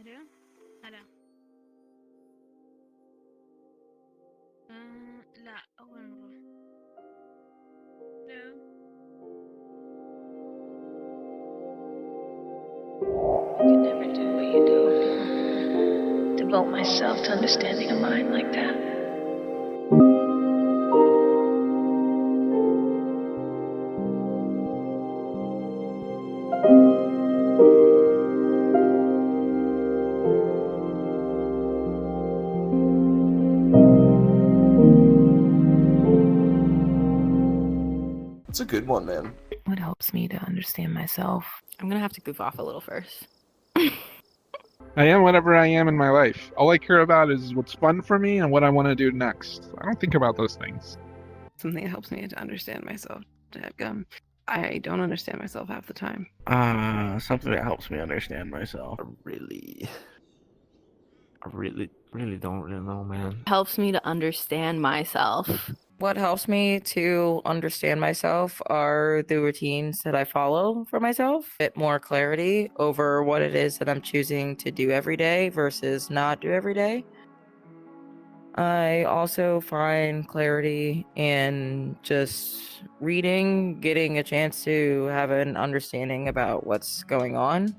ألو هلا. لا أول مرة. ألو. I could never do what you do. Devote myself to understanding a mind like that. It's a good one, man. What helps me to understand myself? I'm gonna have to goof off a little first. I am whatever I am in my life. All I care about is what's fun for me and what I want to do next. I don't think about those things. Something that helps me to understand myself. I don't understand myself half the time. Something that helps me understand myself. I really don't really know, man. Helps me to understand myself. What helps me to understand myself are the routines that I follow for myself. A bit more clarity over what it is that I'm choosing to do every day versus not do every day. I also find clarity in just reading, getting a chance to have an understanding about what's going on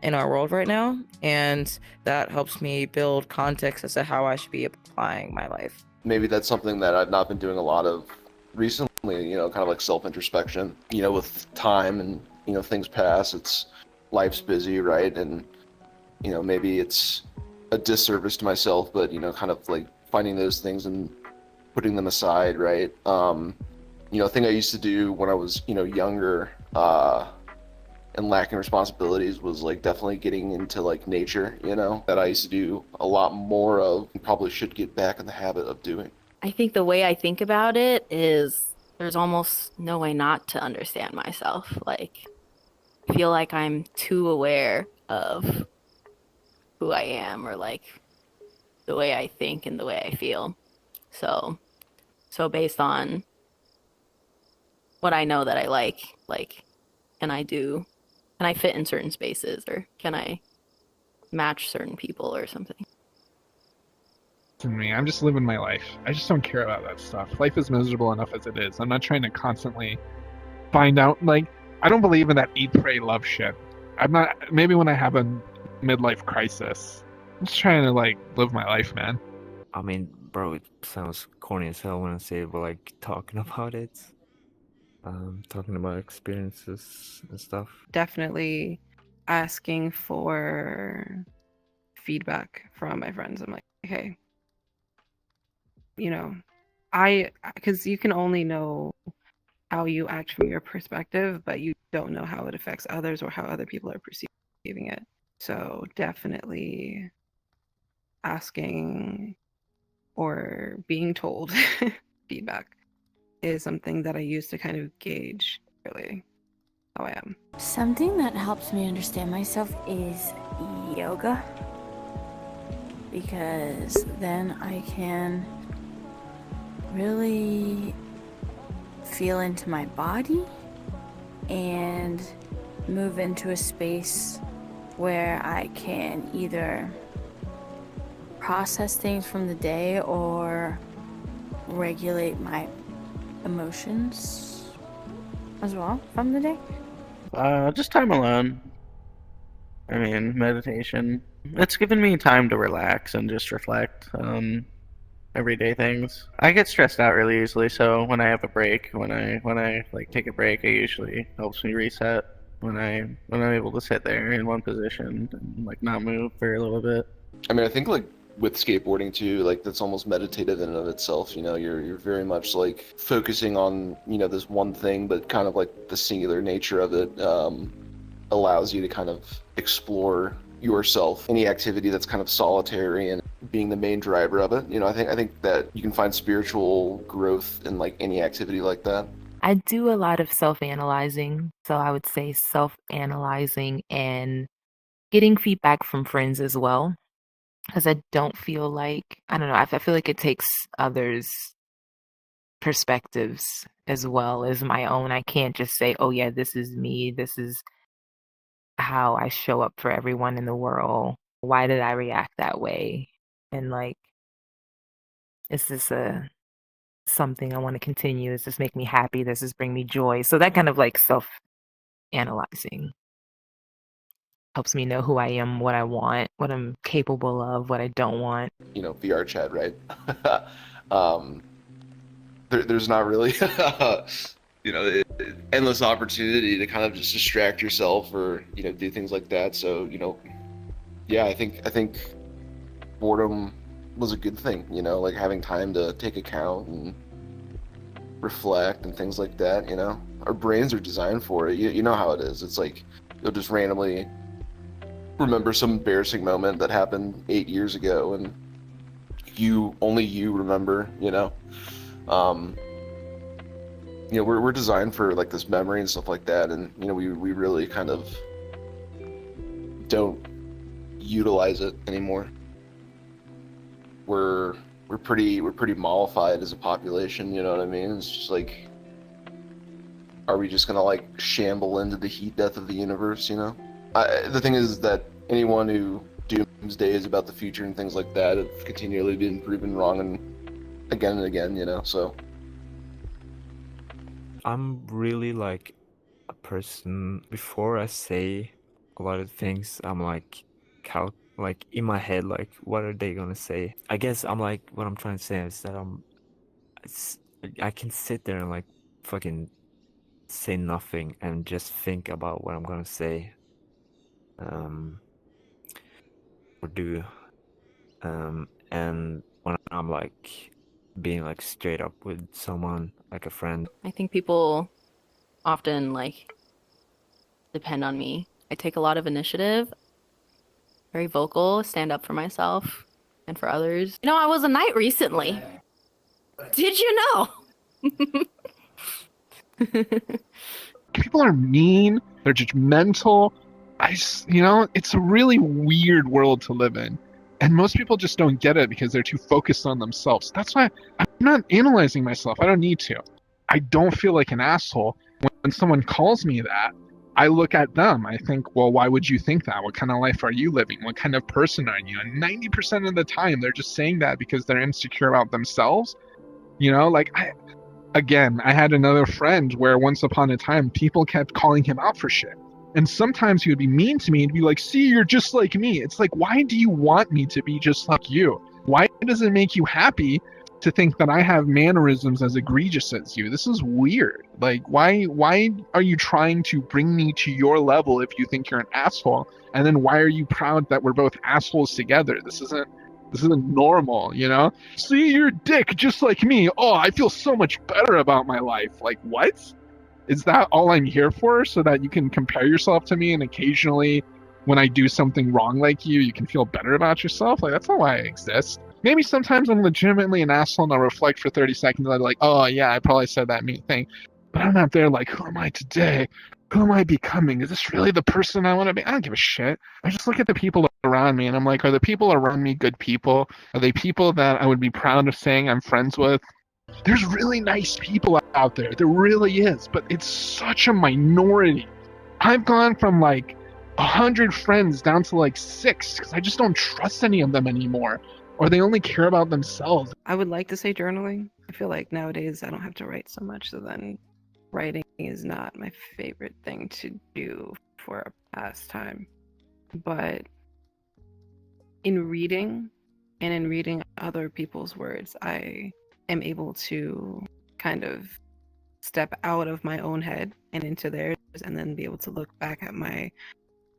in our world right now. And that helps me build context as to how I should be applying my life. Maybe that's something that I've not been doing a lot of recently, kind of like self-introspection. With time and, things pass, life's busy, right? And, maybe it's a disservice to myself, but, kind of like finding those things and putting them aside, right? A thing I used to do when I was, younger, and lacking responsibilities was like definitely getting into like nature, that I used to do a lot more of and probably should get back in the habit of doing. I think the way I think about it is there's almost no way not to understand myself. Like, I feel like I'm too aware of who I am or like the way I think and the way I feel. So based on what I know that I like, can I fit in certain spaces or can I match certain people or something? To me, I'm just living my life. I just don't care about that stuff. Life is miserable enough as it is. I'm not trying to constantly find out. Like, I don't believe in that eat, pray, love shit. I'm not. Maybe when I have a midlife crisis, I'm just trying to like live my life, man. I mean, bro, it sounds corny as hell when I say it, but like talking about it, talking about experiences and stuff. Definitely asking for feedback from my friends. I'm like, hey, because you can only know how you act from your perspective, but you don't know how it affects others or how other people are perceiving it. So definitely asking or being told feedback is something that I use to kind of gauge really how I am. Something that helps me understand myself is yoga, because then I can really feel into my body and move into a space where I can either process things from the day or regulate my emotions as well from the day. Just time alone. I mean, meditation. It's given me time to relax and just reflect on everyday things. I get stressed out really easily, so when I have a break, when I like take a break, it usually helps me reset. When I'm able to sit there in one position and like not move for a little bit. I mean, I think like with skateboarding too, like that's almost meditative in and of itself. You're very much like focusing on this one thing, but kind of like the singular nature of it allows you to kind of explore yourself. Any activity that's kind of solitary and being the main driver of it. I think that you can find spiritual growth in like any activity like that. I do a lot of self-analyzing. So I would say self-analyzing and getting feedback from friends as well. Because I don't feel like, I don't know, I feel like it takes others' perspectives as well as my own. I can't just say, oh yeah, this is me. This is how I show up for everyone in the world. why did I react that way? And like, is this something I want to continue? Does this make me happy? Does this bring me joy? So that kind of like self-analyzing helps me know who I am, what I want, what I'm capable of, what I don't want. VR chat, right? There's not really, endless opportunity to kind of just distract yourself or, do things like that. So, yeah, I think boredom was a good thing, like having time to take account and reflect and things like that, Our brains are designed for it. You know how it is. It's like you'll just randomly remember some embarrassing moment that happened 8 years ago and only you remember, we're designed for like this memory and stuff like that, and we really kind of don't utilize it anymore. We're pretty mollified as a population, you know what I mean? It's just like, are we just gonna like shamble into the heat death of the universe, The thing is that anyone who doomsdays about the future and things like that have continually been proven wrong and again, so. I'm really like a person, before I say a lot of things, I'm like like in my head, like what are they gonna say? I guess I'm like, what I'm trying to say is that I can sit there and like fucking say nothing and just think about what I'm gonna say, or do, and when I'm like being like straight up with someone, like a friend. I think people often like depend on me. I take a lot of initiative, very vocal, stand up for myself and for others. I was a knight recently. Did you know? People are mean, they're judgmental. It's a really weird world to live in. And most people just don't get it because they're too focused on themselves. That's why I'm not analyzing myself. I don't need to. I don't feel like an asshole. When someone calls me that, I look at them. I think, well, why would you think that? What kind of life are you living? What kind of person are you? And 90% of the time, they're just saying that because they're insecure about themselves. I had another friend where once upon a time, people kept calling him out for shit. And sometimes he would be mean to me and be like, see, you're just like me. It's like, why do you want me to be just like you? Why does it make you happy to think that I have mannerisms as egregious as you? This is weird. Like, why are you trying to bring me to your level if you think you're an asshole? And then why are you proud that we're both assholes together? This isn't normal, See, you're a dick just like me. Oh, I feel so much better about my life. Like, what? Is that all I'm here for? So that you can compare yourself to me and occasionally when I do something wrong like you can feel better about yourself? Like, that's not why I exist. Maybe sometimes I'm legitimately an asshole and I'll reflect for 30 seconds and I'm like, oh yeah, I probably said that mean thing. But I'm not there like, who am I today? Who am I becoming? Is this really the person I want to be? I don't give a shit. I just look at the people around me and I'm like, are the people around me good people? Are they people that I would be proud of saying I'm friends with? There's really nice people out there. There really is. But it's such a minority. I've gone from like 100 friends down to like 6 because I just don't trust any of them anymore. Or they only care about themselves. I would like to say journaling. I feel like nowadays I don't have to write so much, so then writing is not my favorite thing to do for a pastime. But in reading and in reading other people's words, I am able to kind of step out of my own head and into theirs and then be able to look back at my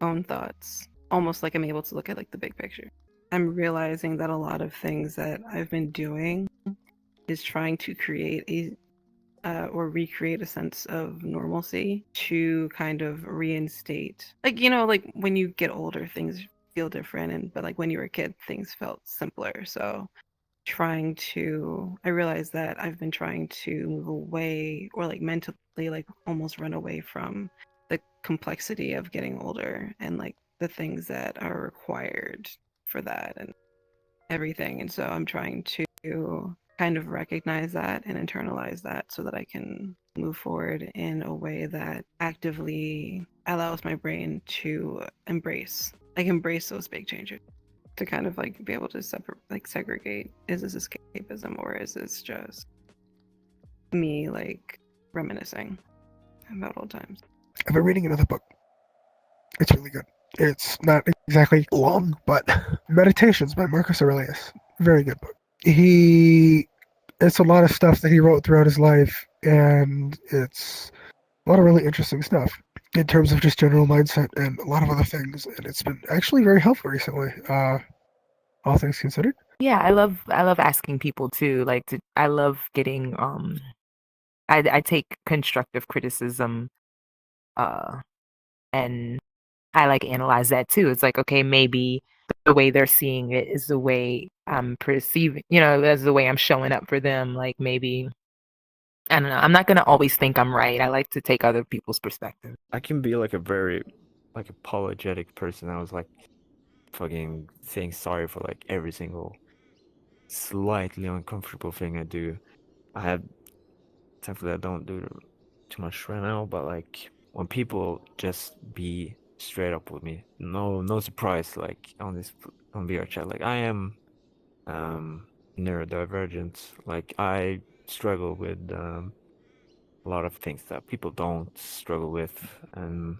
own thoughts, almost like I'm able to look at like the big picture. I'm realizing that a lot of things that I've been doing is trying to create or recreate a sense of normalcy to kind of reinstate, like when you get older things feel different, but like when you were a kid things felt simpler. So I realized that I've been trying to move away or like mentally like almost run away from the complexity of getting older and like the things that are required for that and everything. And so I'm trying to kind of recognize that and internalize that so that I can move forward in a way that actively allows my brain to embrace like embrace those big changes, to kind of like be able to segregate, is this escapism or is this just me like reminiscing about old times? I've been reading another book. It's really good. It's not exactly long, but Meditations by Marcus Aurelius. Very good book. It's a lot of stuff that he wrote throughout his life, and it's a lot of really interesting stuff in terms of just general mindset and a lot of other things. And it's been actually very helpful recently, all things considered. Yeah, I love asking people too. I love getting I take constructive criticism and I like analyze that too. It's like, okay, maybe the way they're seeing it is the way I'm perceiving, that's the way I'm showing up for them. Like maybe, I don't know. I'm not going to always think I'm right. I like to take other people's perspective. I can be like a very apologetic person. I was like fucking saying sorry for like every single slightly uncomfortable thing I do. I have thankfully I don't do too much right now, but like when people just be straight up with me, no surprise, like on VR chat, like I am neurodivergent. Like I struggle with a lot of things that people don't struggle with, and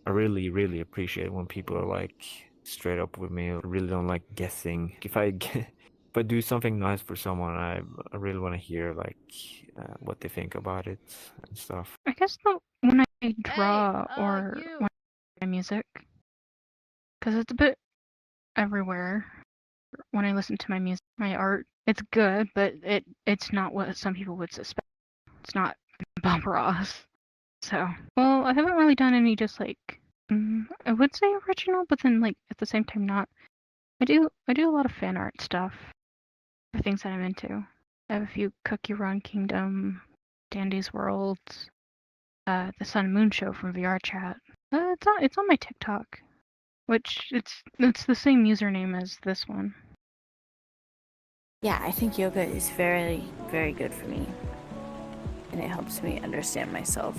I really appreciate when people are like straight up with me. I really don't like guessing. If I do something nice for someone, I really want to hear like what they think about it and stuff. I guess when I draw or when I music, because it's a bit everywhere. When I listen to my music, my art, it's good, but it's not what some people would suspect. It's not Bob Ross. So, well, I haven't really done any just like I would say original, but then like at the same time not. I do a lot of fan art stuff for things that I'm into. I have a few Cookie Run Kingdom, Dandy's World, the Sun and Moon Show from VR Chat. It's on my TikTok, which it's the same username as this one. Yeah, I think yoga is very, very good for me. And it helps me understand myself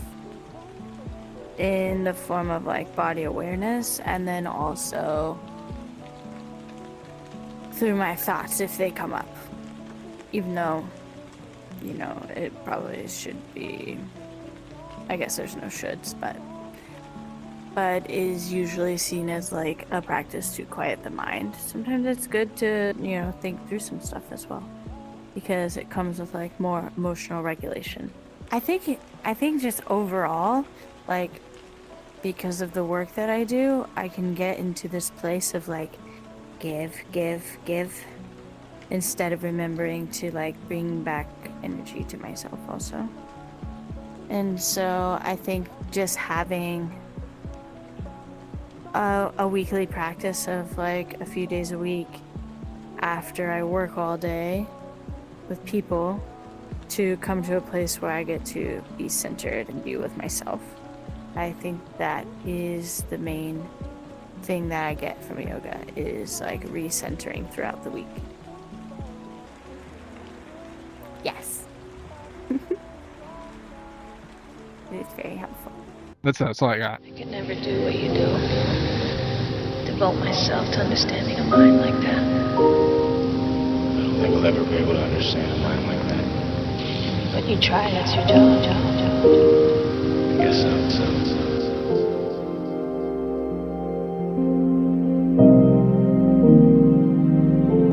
in the form of like body awareness, and then also through my thoughts if they come up. Even though, it probably should be, I guess there's no shoulds, but is usually seen as like a practice to quiet the mind. Sometimes it's good to, think through some stuff as well, because it comes with like more emotional regulation. I think just overall, like, because of the work that I do, I can get into this place of like give, instead of remembering to like bring back energy to myself also. And so I think just having a weekly practice of like a few days a week after I work all day with people, to come to a place where I get to be centered and be with myself. I think that is the main thing that I get from yoga, is like recentering throughout the week. Yes. It's very helpful. That's all I got. I could never do what you do. Devote myself to understanding a mind like that. I don't think I'll ever be able to understand a mind like that. But you try, that's your job. I guess so.